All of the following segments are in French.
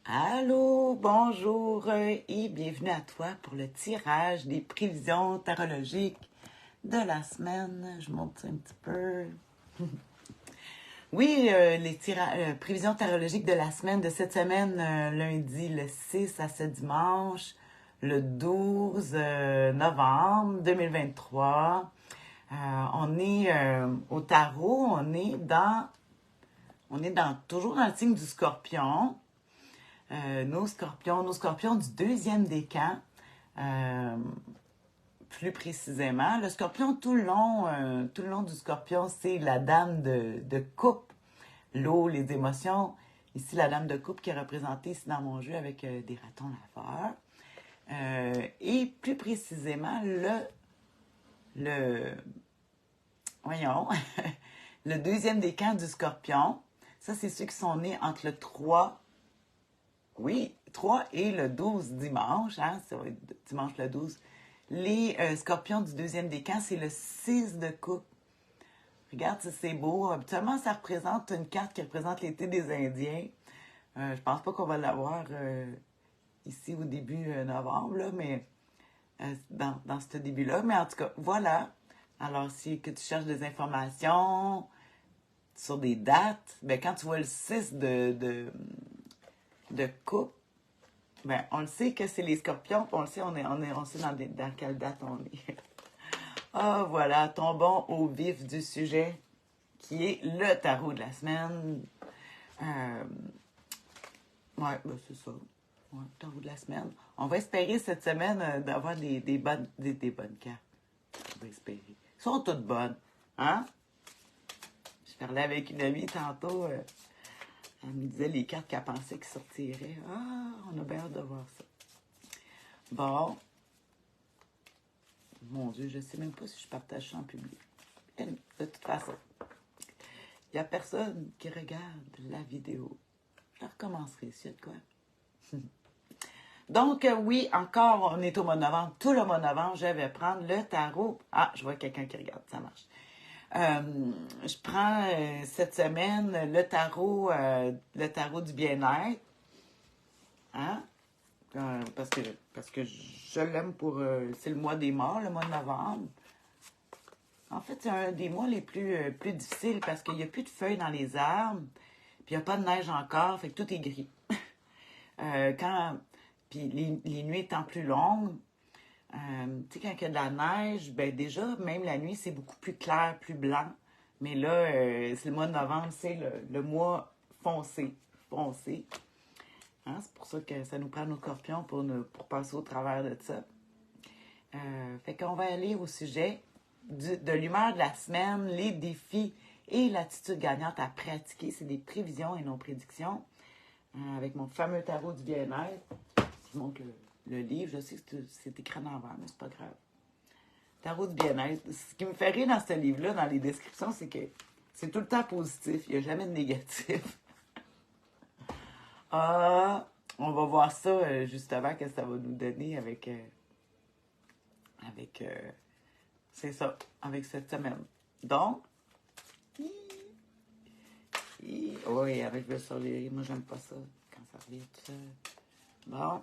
Allô, bonjour et bienvenue à toi pour le tirage des prévisions tarologiques de la semaine. Je monte ça un petit peu. Oui, les prévisions tarologiques de la semaine, de cette semaine, lundi le 6 à ce dimanche, le 12 novembre 2023. On est au tarot, toujours dans le signe du Scorpion. Nos scorpions du deuxième décan, plus précisément. Le scorpion, tout le long du scorpion, c'est la dame de coupe, l'eau, les émotions. Ici, la dame de coupe qui est représentée ici dans mon jeu avec des ratons laveurs. Et plus précisément, voyons, le deuxième décan du scorpion. Ça, c'est ceux qui sont nés entre le 3 et le 12 dimanche, hein, ça va être dimanche le 12. Les scorpions du deuxième décan, c'est le 6 de coupe. Regarde si c'est beau. Habituellement, ça représente une carte qui représente l'été des Indiens. Je pense pas qu'on va l'avoir ici au début novembre, là, mais dans ce début-là. Mais en tout cas, voilà. Alors, si que tu cherches des informations sur des dates, ben, quand tu vois le 6 de coupe, ben, on le sait que c'est les scorpions, puis on le sait, on sait dans quelle date on est. Ah, voilà, tombons au vif du sujet, qui est le tarot de la semaine. Ouais, ben c'est ça. Ouais, tarot de la semaine. On va espérer cette semaine d'avoir des bonnes cartes. On va espérer. Elles sont toutes bonnes. Hein? Je parlais avec une amie tantôt. Elle me disait les cartes qu'elle pensait qui sortiraient. Ah, on a bien hâte de voir ça. Bon. Mon Dieu, je ne sais même pas si je partage ça en public. De toute façon, il n'y a personne qui regarde la vidéo. Je recommencerai s'il y a de quoi. Donc, oui, encore, on est au mois de novembre. Tout le mois de novembre, je vais prendre le tarot. Ah, je vois quelqu'un qui regarde, ça marche. Je prends cette semaine le tarot du bien-être. Hein? Parce que je l'aime pour... c'est le mois des morts, le mois de novembre. En fait, c'est un des mois les plus difficiles parce qu'il n'y a plus de feuilles dans les arbres, puis il n'y a pas de neige encore, fait que tout est gris. Puis les nuits étant plus longues, tu sais, quand il y a de la neige, ben déjà, même la nuit, c'est beaucoup plus clair, plus blanc. Mais là, c'est le mois de novembre, c'est le mois foncé. Foncé. Hein? C'est pour ça que ça nous prend nos scorpions pour passer au travers de ça. Fait qu'on va aller au sujet de l'humeur de la semaine, les défis et l'attitude gagnante à pratiquer. C'est des prévisions et non prédictions. Avec mon fameux tarot du bien-être, qui montre le livre. Je sais que c'est écrit en envers, mais c'est pas grave. Tarot du bien-être. Ce qui me fait rire dans ce livre-là, dans les descriptions, c'est que c'est tout le temps positif. Il n'y a jamais de négatif. Ah, on va voir ça justement, qu'est-ce que ça va nous donner avec c'est ça, avec cette semaine. Donc, oui, avec le soleil, moi j'aime pas ça, quand ça revient tout seul. Bon,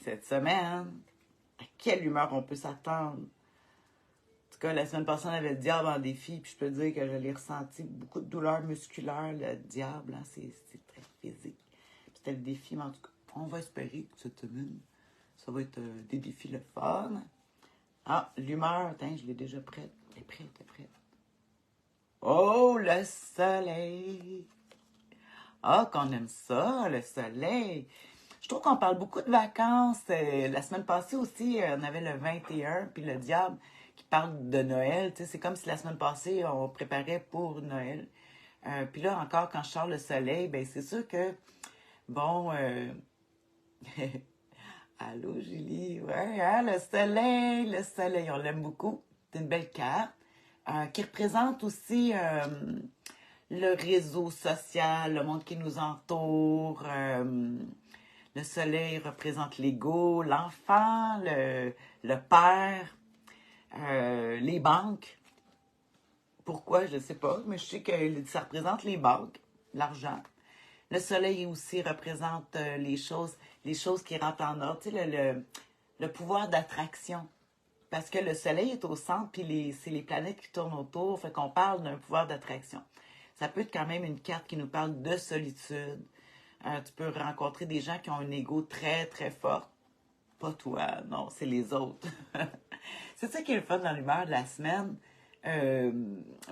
cette semaine, à quelle humeur on peut s'attendre? En tout cas, la semaine passée, on avait le diable en défi, puis je peux dire que je l'ai ressenti, beaucoup de douleurs musculaires, le diable, hein, c'est très physique. C'était le défi, mais en tout cas, on va espérer que cette semaine, ça va être des défis le fun. Ah, l'humeur, attends, je l'ai déjà prête. Elle est prête, elle est prête. Oh, le soleil! Ah, qu'on aime ça, le soleil! Je trouve qu'on parle beaucoup de vacances. La semaine passée aussi, on avait le 21, puis le diable qui parle de Noël. Tu sais, c'est comme si la semaine passée, on préparait pour Noël. Puis là, encore, quand je sors le soleil, ben c'est sûr que, bon... Allô, Julie? Ouais, hein, le soleil, on l'aime beaucoup. C'est une belle carte qui représente aussi le réseau social, le monde qui nous entoure. Le soleil représente l'ego, l'enfant, le père, les banques. Pourquoi, je ne sais pas, mais je sais que ça représente les banques, l'argent. Le soleil aussi représente les choses qui rentrent en ordre. Tu sais, le pouvoir d'attraction. Parce que le soleil est au centre, puis c'est les planètes qui tournent autour. Fait qu'on parle d'un pouvoir d'attraction. Ça peut être quand même une carte qui nous parle de solitude. Tu peux rencontrer des gens qui ont un ego très, très fort. Pas toi, non, c'est les autres. C'est ça qui est le fun dans l'humeur de la semaine.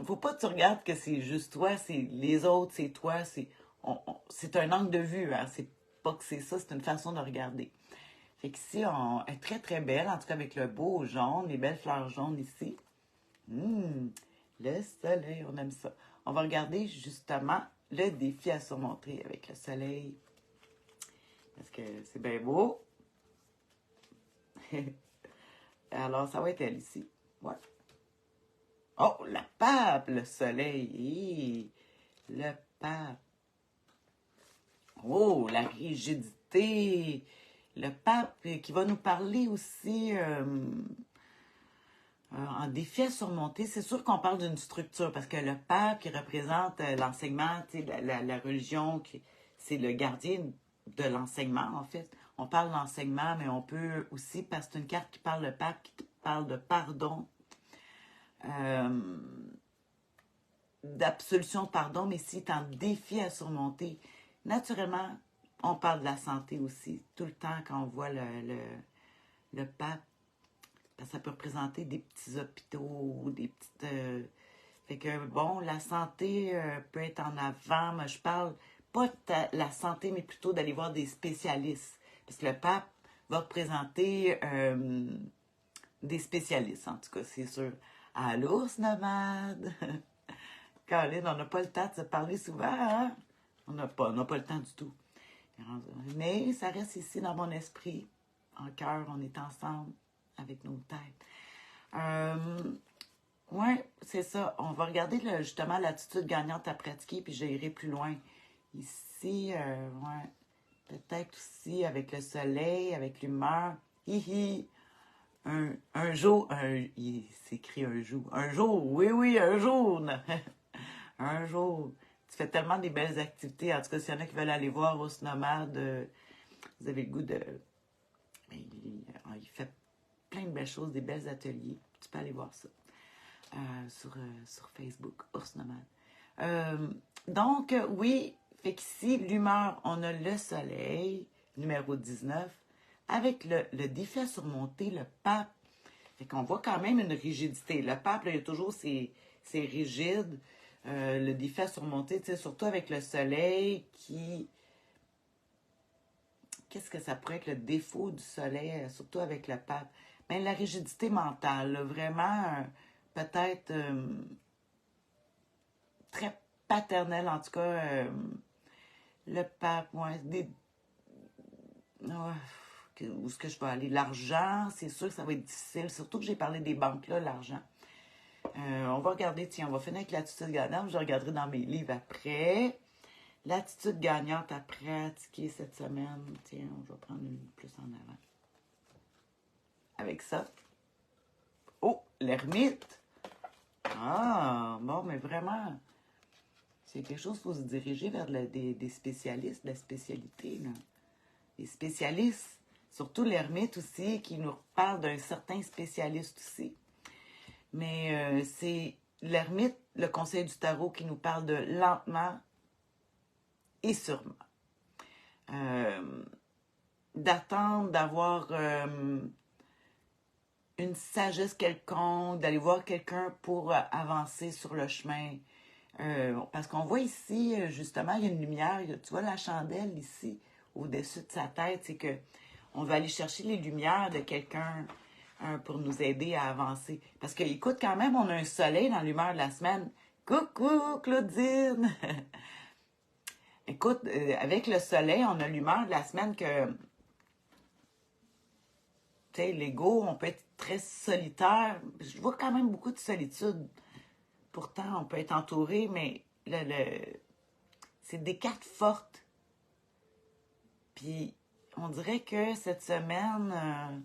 Faut pas que tu regardes que c'est juste toi, c'est les autres, c'est toi, c'est un angle de vue, hein. C'est pas que c'est ça, c'est une façon de regarder. Fait qu'ici, on est très très belle, en tout cas avec le beau jaune, les belles fleurs jaunes ici. Le soleil, on aime ça. On va regarder justement le défi à surmonter avec le soleil. Parce que c'est bien beau. Alors, ça va être elle ici. Ouais. Oh, la pape, le soleil. Le pape. Oh, la rigidité. Le pape qui va nous parler aussi en défi à surmonter. C'est sûr qu'on parle d'une structure parce que le pape qui représente l'enseignement, la religion, c'est le gardien de l'enseignement en fait. On parle d'enseignement, mais on peut aussi, parce que c'est une carte qui parle, le pape qui parle de pardon, d'absolution de pardon, mais si tu as un défi à surmonter, naturellement, on parle de la santé aussi. Tout le temps, quand on voit le pape, ça peut représenter des petits hôpitaux, des petites... Fait que, bon, la santé peut être en avant, mais je parle pas de la santé, mais plutôt d'aller voir des spécialistes. Parce que le pape va représenter des spécialistes, en tout cas, c'est sûr. À l'ours nomade! Caroline, on n'a pas le temps de se parler souvent, hein? On n'a pas le temps du tout. Mais ça reste ici dans mon esprit. En cœur, on est ensemble avec nos têtes. Ouais, c'est ça. On va regarder justement l'attitude gagnante à pratiquer, puis j'irai plus loin. Ici, ouais, peut-être aussi avec le soleil, avec l'humeur. Hihi. Un jour, il s'écrit un jour. Un jour, oui, oui, un jour. Un jour. Tu fais tellement des belles activités. En tout cas, s'il y en a qui veulent aller voir Rousse Nomade, vous avez le goût de... Il fait plein de belles choses, des belles ateliers. Tu peux aller voir ça sur Facebook, Ours Nomade. Donc, oui, fait qu'ici, l'humeur, on a le soleil, numéro 19, avec le défi à surmonter, le pape. Fait qu'on voit quand même une rigidité. Le pape, là, il y a toujours ces rigides. Le défi à surmonter, tu sais, surtout avec le soleil qui... Qu'est-ce que ça pourrait être le défaut du soleil, surtout avec le pape? Bien, la rigidité mentale, là, vraiment, peut-être très paternelle, en tout cas, le pape, ouais, où est-ce que je vais aller? L'argent, c'est sûr que ça va être difficile, surtout que j'ai parlé des banques, là, l'argent. On va regarder, tiens, on va finir avec l'attitude gagnante, je regarderai dans mes livres après. L'attitude gagnante à pratiquer cette semaine, tiens, je vais prendre une plus en avant. Avec ça. Oh, l'ermite! Ah, bon, mais vraiment, c'est quelque chose, il faut se diriger vers des spécialistes, de la spécialité, là. Les spécialistes, surtout l'ermite aussi, qui nous parle d'un certain spécialiste aussi. Mais c'est l'ermite, le conseil du tarot, qui nous parle de lentement et sûrement. D'attendre, d'avoir une sagesse quelconque, d'aller voir quelqu'un pour avancer sur le chemin. Parce qu'on voit ici, justement, il y a une lumière, tu vois la chandelle ici, au-dessus de sa tête, c'est que on va aller chercher les lumières de quelqu'un pour nous aider à avancer. Parce que, écoute, quand même, on a un soleil dans l'humeur de la semaine. Coucou, Claudine! Écoute, avec le soleil, on a l'humeur de la semaine que, tu sais, l'ego, on peut être très solitaire. Je vois quand même beaucoup de solitude. Pourtant, on peut être entouré, mais c'est des cartes fortes. Puis, on dirait que cette semaine,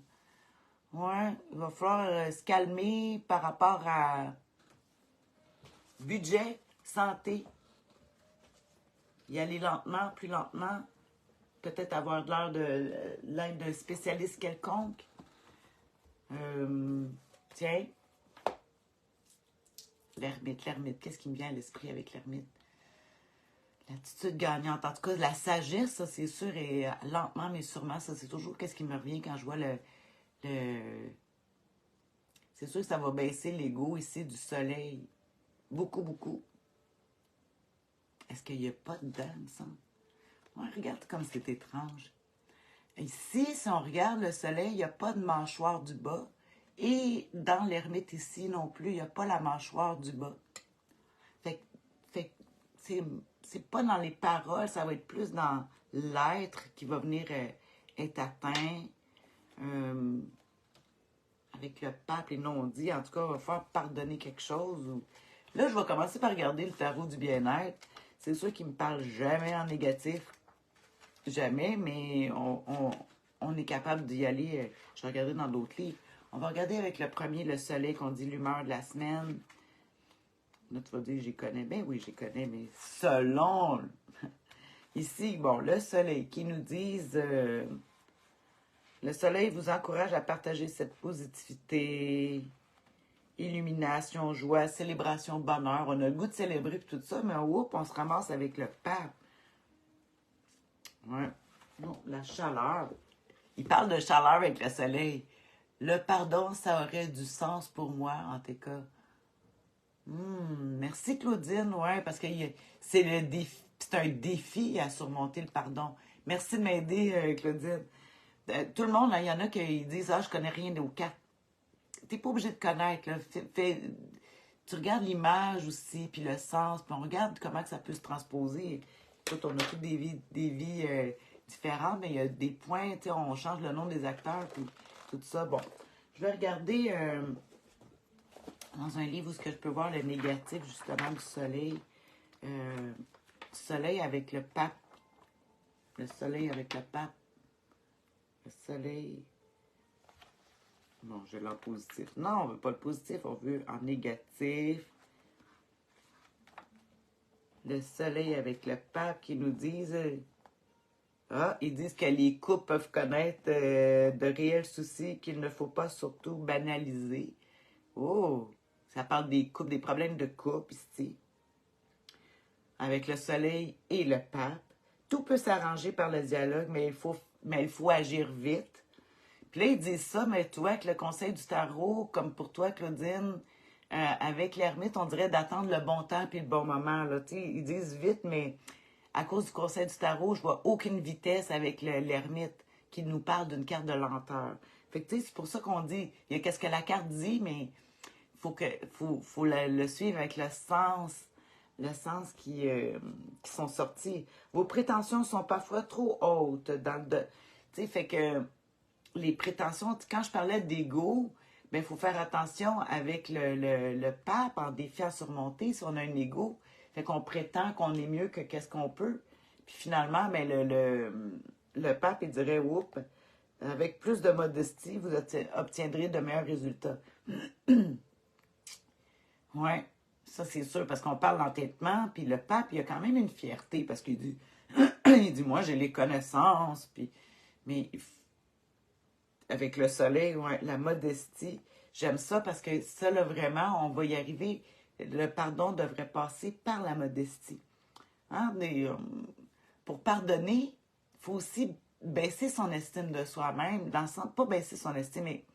ouais, il va falloir se calmer par rapport à budget, santé. y aller lentement, plus lentement. Peut-être avoir l'air de l'aide d'un spécialiste quelconque. Tiens, l'ermite. Qu'est-ce qui me vient à l'esprit avec l'ermite? L'attitude gagnante. En tout cas, la sagesse, ça, c'est sûr, et lentement, mais sûrement, ça, c'est toujours qu'est-ce qui me revient quand je vois le... C'est sûr que ça va baisser l'ego ici du soleil. Beaucoup, beaucoup. Est-ce qu'il n'y a pas de dents, ça? Ouais, regarde comme c'est étrange. Ici, si on regarde le soleil, il n'y a pas de mâchoire du bas. Et dans l'ermite ici non plus, il n'y a pas la mâchoire du bas. Fait que c'est pas dans les paroles, ça va être plus dans l'être qui va venir être atteint. Avec le pape, les non-dits, en tout cas, on va faire pardonner quelque chose. Là, je vais commencer par regarder le tarot du bien-être. C'est sûr qu'il ne me parle jamais en négatif. Jamais, mais on est capable d'y aller. Je vais regarder dans d'autres livres. On va regarder avec le premier, le soleil, qu'on dit l'humeur de la semaine. Là, tu vas dire, j'y connais. Ben oui, j'y connais, mais selon... Ici, bon, le soleil qui nous dise... le soleil vous encourage à partager cette positivité, illumination, joie, célébration, bonheur. On a le goût de célébrer et tout ça, mais oups, on se ramasse avec le pape. Ouais. Non, la chaleur. Il parle de chaleur avec le soleil. Le pardon, ça aurait du sens pour moi, en tout cas. Merci, Claudine. Ouais, parce que c'est le défi. C'est un défi à surmonter le pardon. Merci de m'aider, Claudine. Tout le monde, il y en a qui disent « Ah, je connais rien aux cartes. » T'es pas obligé de connaître. Là. Tu regardes l'image aussi, puis le sens, puis on regarde comment que ça peut se transposer. Écoute, on a toutes des vies différentes, mais il y a des points, on change le nom des acteurs, puis tout ça. Bon, je vais regarder dans un livre où ce que je peux voir le négatif, justement, du soleil. Soleil avec le pape. Le soleil avec le pape. Le soleil... Non, j'ai l'en positif. Non, on veut pas le positif, on veut en négatif. Le soleil avec le pape qui nous disent... ils disent que les couples peuvent connaître de réels soucis qu'il ne faut pas surtout banaliser. Oh, ça parle des couples, des problèmes de couple ici. Avec le soleil et le pape. Tout peut s'arranger par le dialogue, mais il faut agir vite. Puis là, ils disent ça, mais toi, avec le conseil du tarot, comme pour toi, Claudine, avec l'ermite, on dirait d'attendre le bon temps puis le bon moment. Là. Ils disent vite, mais à cause du conseil du tarot, je vois aucune vitesse avec l'ermite qui nous parle d'une carte de lenteur. Fait que c'est pour ça qu'on dit, il y a qu'est-ce que la carte dit, mais faut le suivre avec le sens qui sont sortis. Vos prétentions sont parfois trop hautes. Fait que les prétentions, quand je parlais d'ego, il faut faire attention avec le pape en défi à surmonter si on a un ego. Fait qu'on prétend qu'on est mieux que qu'est-ce qu'on peut. Puis finalement, le pape, il dirait, oups, avec plus de modestie, vous obtiendrez de meilleurs résultats. Oui, ça c'est sûr, parce qu'on parle d'entêtement, puis le pape, il a quand même une fierté, parce qu'il dit, il dit, moi j'ai les connaissances, puis, mais avec le soleil, ouais, la modestie, j'aime ça, parce que ça, là, vraiment, on va y arriver, le pardon devrait passer par la modestie. Hein? Pour pardonner, il faut aussi baisser son estime de soi-même, dans le sens, pas baisser son estime, mais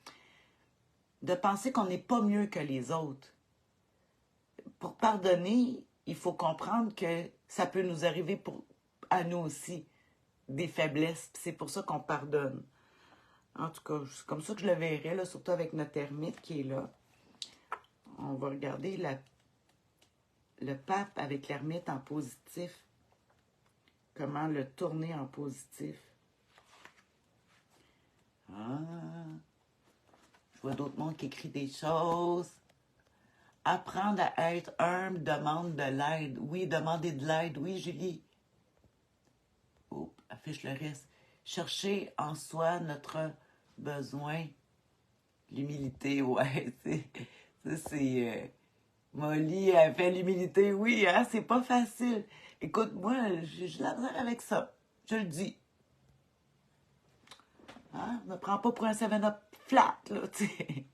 de penser qu'on n'est pas mieux que les autres. Pour pardonner, il faut comprendre que ça peut nous arriver à nous aussi, des faiblesses. C'est pour ça qu'on pardonne. En tout cas, c'est comme ça que je le verrais, là, surtout avec notre ermite qui est là. On va regarder le pape avec l'ermite en positif. Comment le tourner en positif. Ah, je vois d'autres mondes qui écrivent des choses. Apprendre à être humble demande de l'aide. Oui, demander de l'aide. Oui, Julie. Oups, affiche le reste. Chercher en soi notre besoin. L'humilité, ouais. C'est Molly, elle fait l'humilité. Oui, hein, c'est pas facile. Écoute, moi, j'ai de la misère avec ça. Je le dis. Hein? Ne me prends pas pour un 7-up flat, là, tu sais.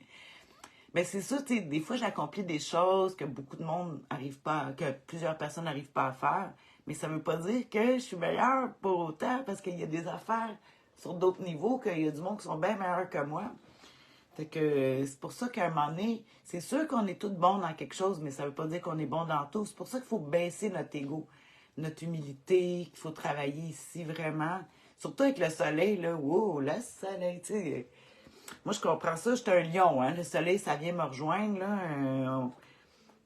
Mais c'est ça, tu sais, des fois, j'accomplis des choses que beaucoup de monde n'arrive pas, que plusieurs personnes n'arrivent pas à faire. Mais ça veut pas dire que je suis meilleure pour autant, parce qu'il y a des affaires sur d'autres niveaux, qu'il y a du monde qui sont bien meilleurs que moi. Fait que c'est pour ça qu'à un moment donné, c'est sûr qu'on est tous bons dans quelque chose, mais ça veut pas dire qu'on est bon dans tout. C'est pour ça qu'il faut baisser notre ego, notre humilité, qu'il faut travailler ici vraiment. Surtout avec le soleil, là. Wow, le soleil, tu sais. Moi, je comprends ça, j'étais un lion, hein. Le soleil, ça vient me rejoindre, là.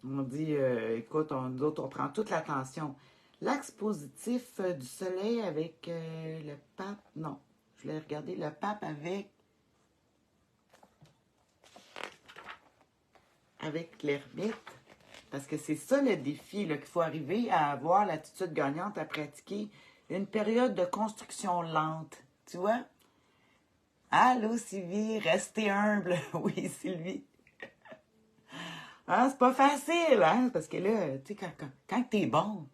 On dit, écoute, nous autres, on prend toute l'attention. L'axe positif du soleil avec le pape, non. Je voulais regarder le pape avec l'ermite. Parce que c'est ça le défi, là, qu'il faut arriver à avoir l'attitude gagnante, à pratiquer une période de construction lente. Tu vois? Allô, Sylvie, restez humble. Oui, Sylvie. Hein, c'est pas facile, hein? Parce que là, tu sais, quand t'es bon.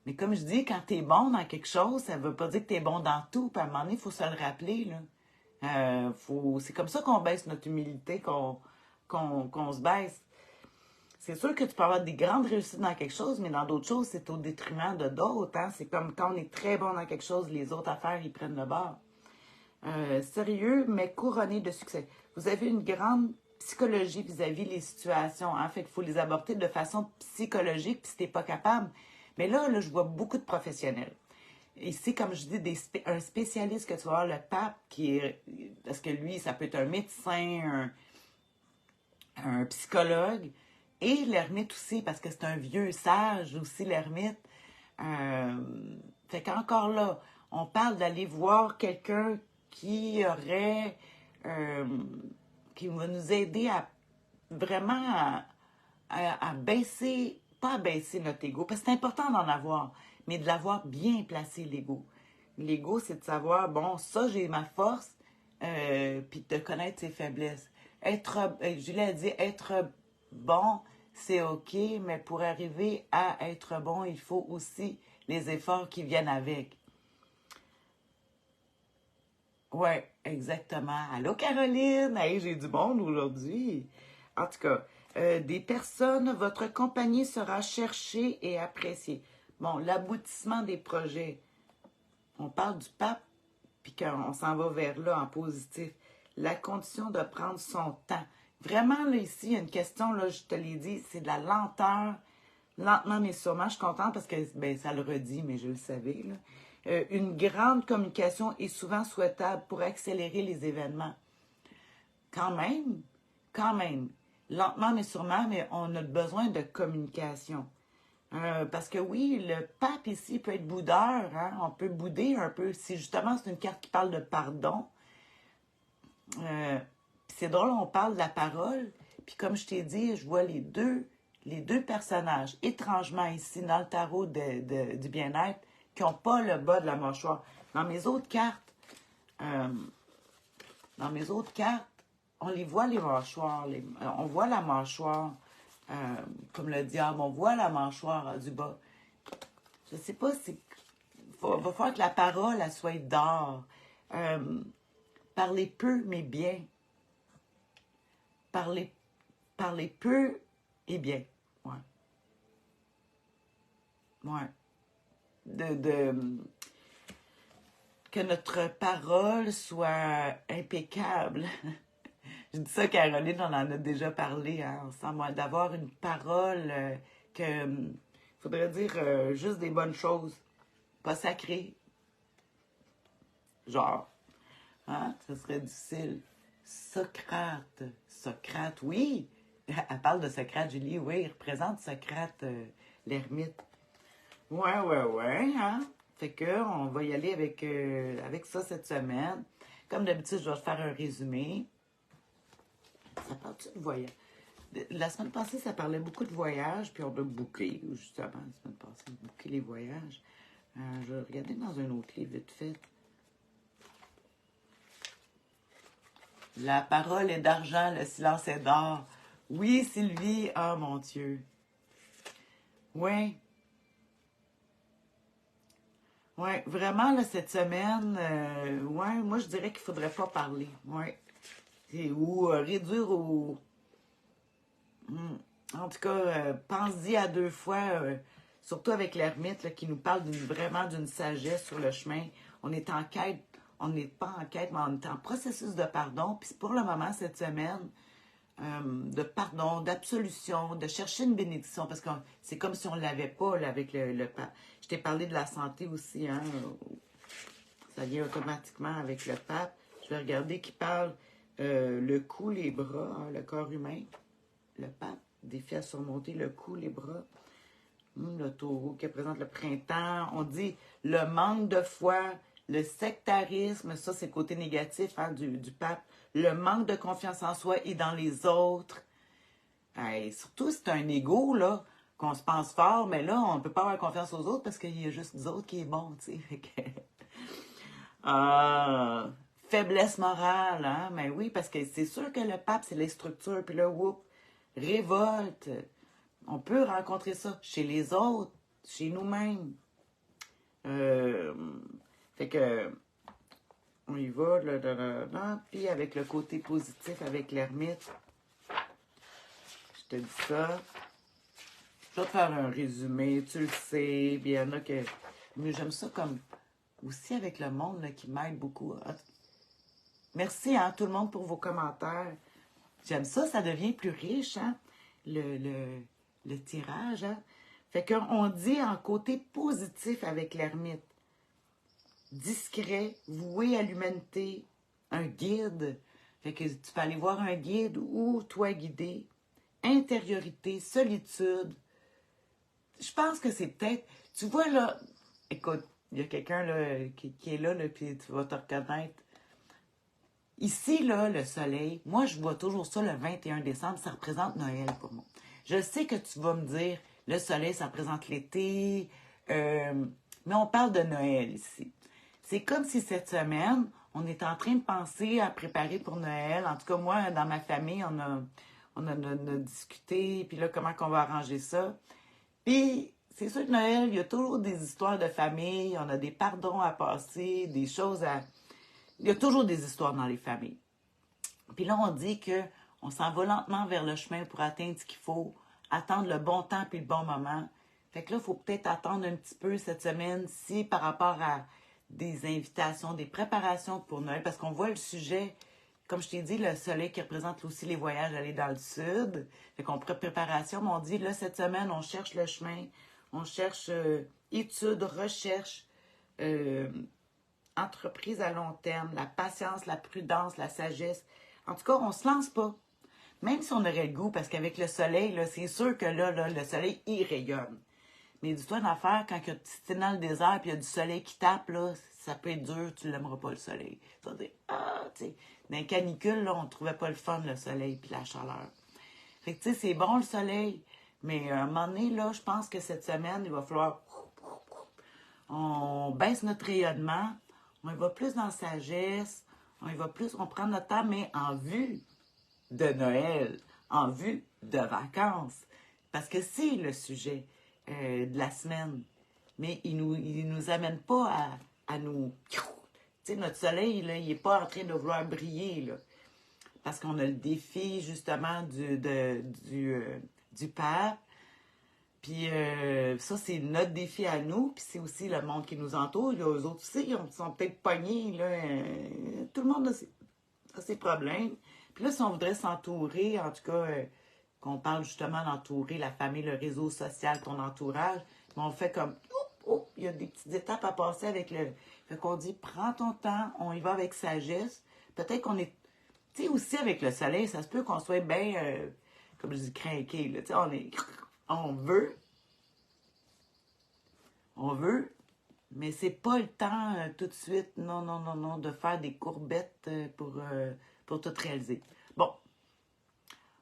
Mais comme je dis, quand t'es bon dans quelque chose, ça veut pas dire que t'es bon dans tout. Puis à un moment donné, il faut se le rappeler, là. C'est comme ça qu'on baisse notre humilité, qu'on se baisse. C'est sûr que tu peux avoir des grandes réussites dans quelque chose, mais dans d'autres choses, c'est au détriment de d'autres. Hein? C'est comme quand on est très bon dans quelque chose, les autres affaires, ils prennent le bord. Sérieux, mais couronné de succès. Vous avez une grande psychologie vis-à-vis les situations. Hein? Fait qu'il faut les aborder de façon psychologique, puis si t'es pas capable. Mais là, je vois beaucoup de professionnels. Ici, comme je dis, un spécialiste que tu vas voir, le pape, parce que lui, ça peut être un médecin, un psychologue, et l'ermite aussi, parce que c'est un vieux sage aussi, l'ermite. Fait qu'encore là, on parle d'aller voir quelqu'un qui aurait, euh, qui va nous aider à vraiment à baisser, pas à baisser notre ego, parce que c'est important d'en avoir, mais de l'avoir bien placé, l'ego. L'ego, c'est de savoir, bon, ça, j'ai ma force, puis de connaître ses faiblesses. Julie a dit, être bon, c'est OK, mais pour arriver à être bon, il faut aussi les efforts qui viennent avec. Ouais, exactement. Allô, Caroline! Hey, j'ai du monde aujourd'hui. En tout cas, des personnes, votre compagnie sera cherchée et appréciée. Bon, l'aboutissement des projets. On parle du pape, puis qu'on s'en va vers là en positif. La condition de prendre son temps. Vraiment, là, ici, il y a une question, là, je te l'ai dit, c'est de la lenteur. Lentement, mais sûrement, je suis contente parce que, ben, ça le redit, mais je le savais, là. Une grande communication est souvent souhaitable pour accélérer les événements. Quand même, lentement mais sûrement, mais on a besoin de communication. Parce que oui, le pape ici peut être boudeur, hein? On peut bouder un peu. Si justement c'est une carte qui parle de pardon, c'est drôle, on parle de la parole, puis comme je t'ai dit, je vois les deux personnages, étrangement ici, dans le tarot du bien-être, qui n'ont pas le bas de la mâchoire. Dans mes autres cartes, euh, dans mes autres cartes, on les voit les mâchoires, on voit la mâchoire, comme le diable, on voit la mâchoire du bas. Je sais pas si... va falloir que la parole, elle soit d'or. Parler peu, mais bien. Parler, parler peu et bien. Ouais. Ouais. Que notre parole soit impeccable. Je dis ça, Caroline, on en a déjà parlé, hein, ensemble, d'avoir une parole que faudrait dire juste des bonnes choses, pas sacrées. Genre, hein, ce serait difficile. Socrate, oui. Elle parle de Socrate, Julie, oui, il représente Socrate, l'ermite. Ouais, hein. Fait que on va y aller avec ça cette semaine. Comme d'habitude, je vais te faire un résumé. Ça parle-tu de voyage? La semaine passée, ça parlait beaucoup de voyages, puis on doit booker, justement, la semaine passée, booker les voyages. Je vais regarder dans un autre livre, vite fait. La parole est d'argent, le silence est d'or. Oui, Sylvie, oh mon Dieu. Oui, Ouais, vraiment, là, cette semaine, ouais, moi, je dirais qu'il faudrait pas parler. Ouais. Ou réduire au... Hmm. En tout cas, pense-y à deux fois, surtout avec l'ermite là, qui nous parle vraiment d'une sagesse sur le chemin. On est en quête, on n'est pas en quête, mais on est en processus de pardon. Puis pour le moment, cette semaine, de pardon, d'absolution, de chercher une bénédiction, parce que c'est comme si on ne l'avait pas là, avec le pape. Je t'ai parlé de la santé aussi, hein, ça vient automatiquement avec le pape. Je vais regarder qui parle le cou, les bras, hein, le corps humain. Le pape, défi à surmonter le cou, les bras. Le taureau qui représente le printemps. On dit le manque de foi, le sectarisme, ça c'est le côté négatif hein, du pape. Le manque de confiance en soi et dans les autres. Hey, surtout c'est un ego, là, qu'on se pense fort, mais là, on ne peut pas avoir confiance aux autres parce qu'il y a juste nous autres qui est bon, tu sais. Ah, faiblesse morale, hein? Mais oui, parce que c'est sûr que le pape, c'est les structures, puis là, whoop, révolte. On peut rencontrer ça chez les autres, chez nous-mêmes. Euh, fait que, on y va, là. Puis avec le côté positif, avec l'ermite, je te dis ça. Je vais te faire un résumé, tu le sais, puis il y en a que... Mais j'aime ça comme... Aussi avec le monde là, qui m'aide beaucoup. Merci, hein, tout le monde, pour vos commentaires. J'aime ça, ça devient plus riche, hein, le tirage. Hein. Fait qu'on dit en côté positif avec l'ermite. Discret, voué à l'humanité, un guide. Fait que tu peux aller voir un guide ou toi guider. Intériorité, solitude. Je pense que c'est peut-être... Tu vois, là... Écoute, il y a quelqu'un là, qui est là, puis tu vas te reconnaître. Ici, là, le soleil, moi, je vois toujours ça le 21 décembre, ça représente Noël pour moi. Je sais que tu vas me dire, le soleil, ça représente l'été, mais on parle de Noël ici. C'est comme si cette semaine, on est en train de penser à préparer pour Noël. En tout cas, moi, dans ma famille, on a discuté, puis là, comment qu'on va arranger ça. Puis, c'est sûr que Noël, il y a toujours des histoires de famille, on a des pardons à passer, des choses à... Il y a toujours des histoires dans les familles. Puis là, on dit qu'on s'en va lentement vers le chemin pour atteindre ce qu'il faut, attendre le bon temps puis le bon moment. Fait que là, il faut peut-être attendre un petit peu cette semaine si par rapport à des invitations, des préparations pour Noël, parce qu'on voit le sujet, comme je t'ai dit, le soleil qui représente aussi les voyages aller dans le sud. Fait qu'on prend préparation, mais on dit, là, cette semaine, on cherche le chemin, on cherche études, recherche, entreprise à long terme, la patience, la prudence, la sagesse. En tout cas, on ne se lance pas. Même si on aurait le goût, parce qu'avec le soleil, là, c'est sûr que là, le soleil, il rayonne. Mais dis-toi une affaire, quand tu es dans le désert et il y a du soleil qui tape, là, ça peut être dur, tu l'aimeras pas le soleil. Tu vas dire, ah, tu sais, dans les canicules, là, on ne trouvait pas le fun, le soleil puis la chaleur. Fait que, tu sais, c'est bon le soleil, mais à un moment donné, là, je pense que cette semaine, il va falloir... On baisse notre rayonnement, on y va plus dans la sagesse, on y va plus, on prend notre temps, mais en vue de Noël, en vue de vacances. Parce que c'est le sujet de la semaine. Mais il nous amène pas à nous... Tu sais, notre soleil, là, il n'est pas en train de vouloir briller, là. Parce qu'on a le défi, justement, du pape. Puis ça, c'est notre défi à nous, puis c'est aussi le monde qui nous entoure. Là, eux autres aussi, ils sont peut-être pognés. Là, tout le monde a ses problèmes. Puis là, si on voudrait s'entourer, en tout cas, qu'on parle justement d'entourer la famille, le réseau social, ton entourage, on fait comme, il y a des petites étapes à passer avec le... Fait qu'on dit, prends ton temps, on y va avec sagesse. Peut-être qu'on est... Tu sais, aussi avec le soleil, ça se peut qu'on soit bien, comme je dis, craqué. Là, tu sais, on veut, mais c'est pas le temps tout de suite, non, non, non, non, de faire des courbettes pour tout réaliser. Bon,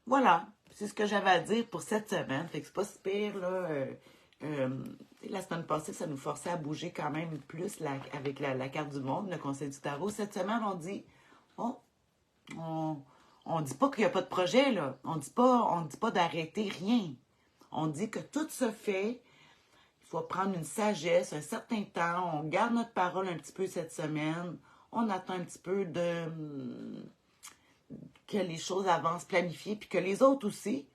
voilà, c'est ce que j'avais à dire pour cette semaine. Fait que c'est pas si pire, là. La semaine passée, ça nous forçait à bouger quand même plus avec la carte du monde, le Conseil du tarot. Cette semaine, on dit, oh, on dit pas qu'il n'y a pas de projet, là. On dit pas d'arrêter rien. On dit que tout se fait. Il faut prendre une sagesse, un certain temps. On garde notre parole un petit peu cette semaine. On attend un petit peu que les choses avancent planifiées, puis que les autres aussi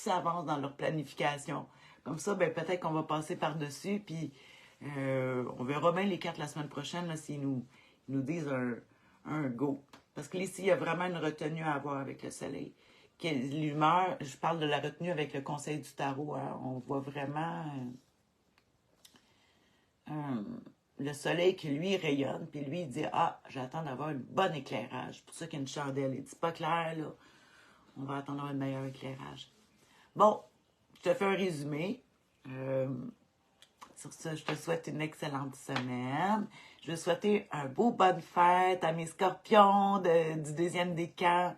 avancent dans leur planification. Comme ça, ben, peut-être qu'on va passer par-dessus, puis on verra bien les cartes la semaine prochaine, là, s'ils nous disent un go. Parce que ici, il y a vraiment une retenue à avoir avec le soleil. L'humeur, je parle de la retenue avec le conseil du tarot, hein, on voit vraiment le soleil qui, lui, rayonne, puis lui, il dit « Ah, j'attends d'avoir un bon éclairage. » C'est pour ça qu'il y a une chandelle. Il dit « C'est pas clair, là. On va attendre un meilleur éclairage. » Bon, je te fais un résumé. Sur ça, je te souhaite une excellente semaine. Je veux souhaiter un beau bonne fête à mes scorpions du deuxième décan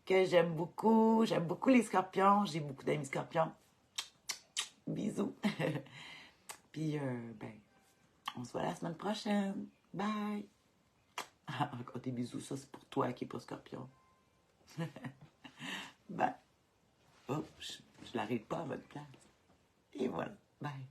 que j'aime beaucoup. J'aime beaucoup les scorpions. J'ai beaucoup d'amis scorpions. Bisous. Puis, ben, on se voit la semaine prochaine. Bye. Encore des bisous, ça c'est pour toi qui n'es pas scorpion. Bye. Oh, je l'arrête pas à votre place. Et voilà. Bye.